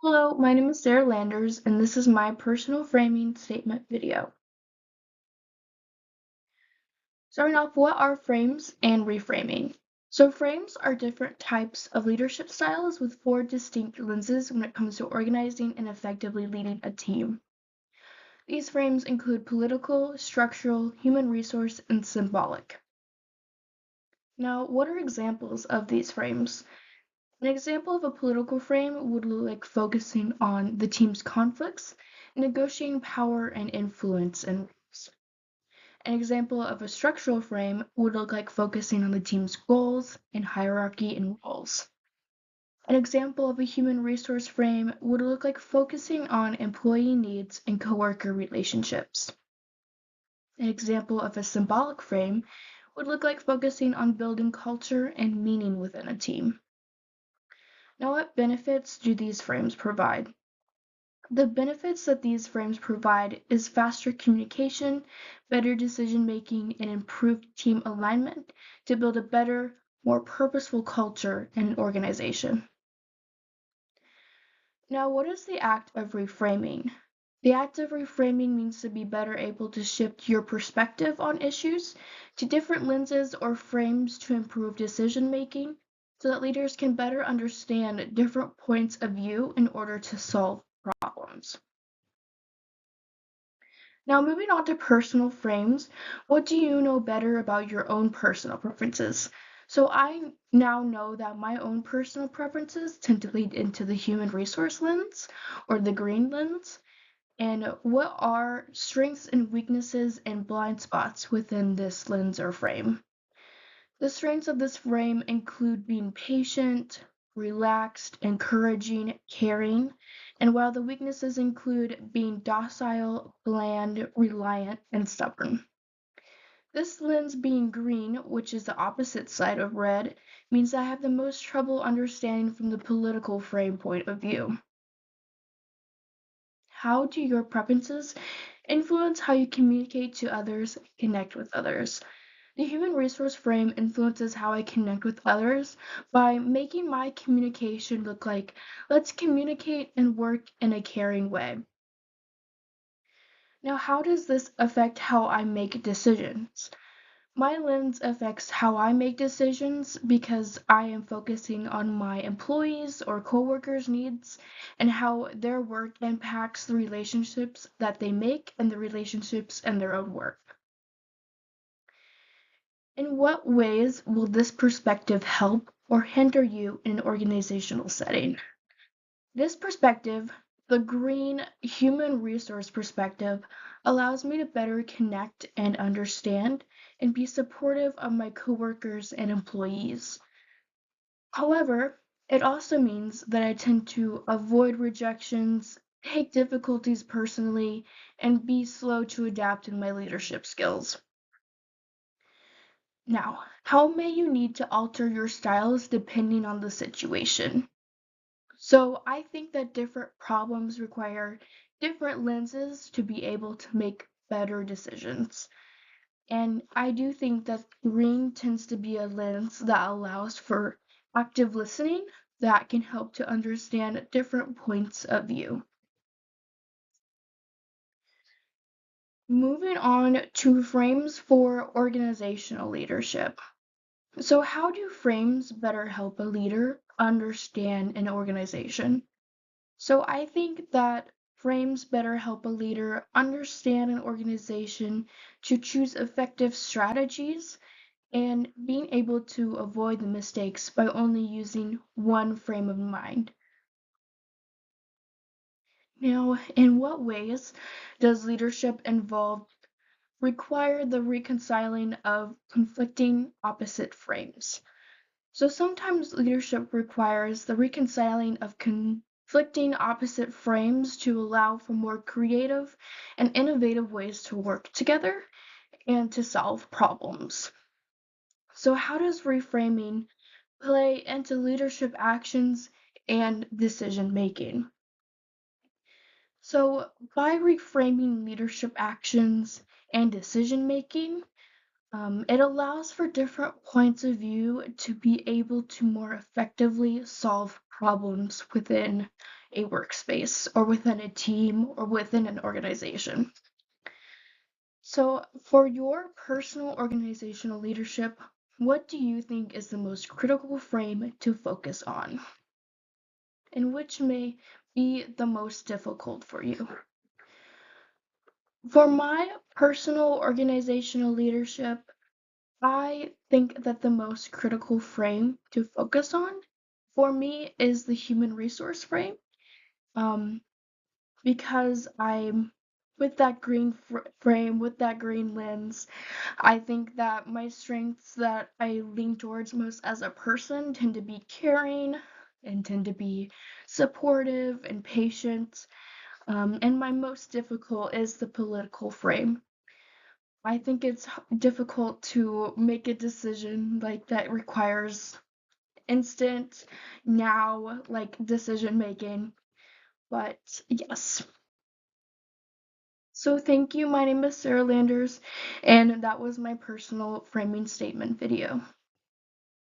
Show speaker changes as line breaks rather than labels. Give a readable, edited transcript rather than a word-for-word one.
Hello, my name is Sarah Landers, and this is my personal framing statement video. Starting off, what are frames and reframing? So frames are different types of leadership styles with four distinct lenses when it comes to organizing and effectively leading a team. These frames include political, structural, human resource, and symbolic. Now, what are examples of these frames? An example of a political frame would look like focusing on the team's conflicts, negotiating power and influence and roles. An example of a structural frame would look like focusing on the team's goals and hierarchy and roles. An example of a human resource frame would look like focusing on employee needs and coworker relationships. An example of a symbolic frame would look like focusing on building culture and meaning within a team. Now, what benefits do these frames provide? The benefits that these frames provide is faster communication, better decision-making, and improved team alignment to build a better, more purposeful culture and organization. Now, what is the act of reframing? The act of reframing means to be better able to shift your perspective on issues to different lenses or frames to improve decision-making so that leaders can better understand different points of view in order to solve problems. Now, moving on to personal frames, what do you know better about your own personal preferences? So, I now know that my own personal preferences tend to lead into the human resource lens or the green lens. And what are strengths and weaknesses and blind spots within this lens or frame? The strengths of this frame include being patient, relaxed, encouraging, caring, and while the weaknesses include being docile, bland, reliant, and stubborn. This lens being green, which is the opposite side of red, means I have the most trouble understanding from the political frame point of view. How do your preferences influence how you communicate to others and connect with others? The human resource frame influences how I connect with others by making my communication look like, let's communicate and work in a caring way. Now, how does this affect how I make decisions? My lens affects how I make decisions because I am focusing on my employees or coworkers' needs and how their work impacts the relationships that they make and the relationships in their own work. In what ways will this perspective help or hinder you in an organizational setting? This perspective, the green human resource perspective, allows me to better connect and understand and be supportive of my coworkers and employees. However, it also means that I tend to avoid rejections, take difficulties personally, and be slow to adapt in my leadership skills. Now, how may you need to alter your styles depending on the situation? So I think that different problems require different lenses to be able to make better decisions. And I do think that green tends to be a lens that allows for active listening that can help to understand different points of view. Moving on to frames for organizational leadership. So, how do frames better help a leader understand an organization? So, I think that frames better help a leader understand an organization to choose effective strategies and being able to avoid the mistakes by only using one frame of mind. Now, in what ways does leadership involve require the reconciling of conflicting opposite frames? So sometimes leadership requires the reconciling of conflicting opposite frames to allow for more creative and innovative ways to work together and to solve problems. So, how does reframing play into leadership actions and decision making? So, by reframing leadership actions and decision making, it allows for different points of view to be able to more effectively solve problems within a workspace or within a team or within an organization. So, for your personal organizational leadership, what do you think is the most critical frame to focus on, and which may be the most difficult for you? For my personal organizational leadership, I think that the most critical frame to focus on for me is the human resource frame. Um, because I'm with that green frame, with that green lens, I think that my strengths that I lean towards most as a person tend to be caring and tend to be supportive and patient. And my most difficult is the political frame. I think it's difficult to make a decision like that requires instant, now, like decision making. But yes. So thank you. My name is Sarah Landers, and that was my personal framing statement video.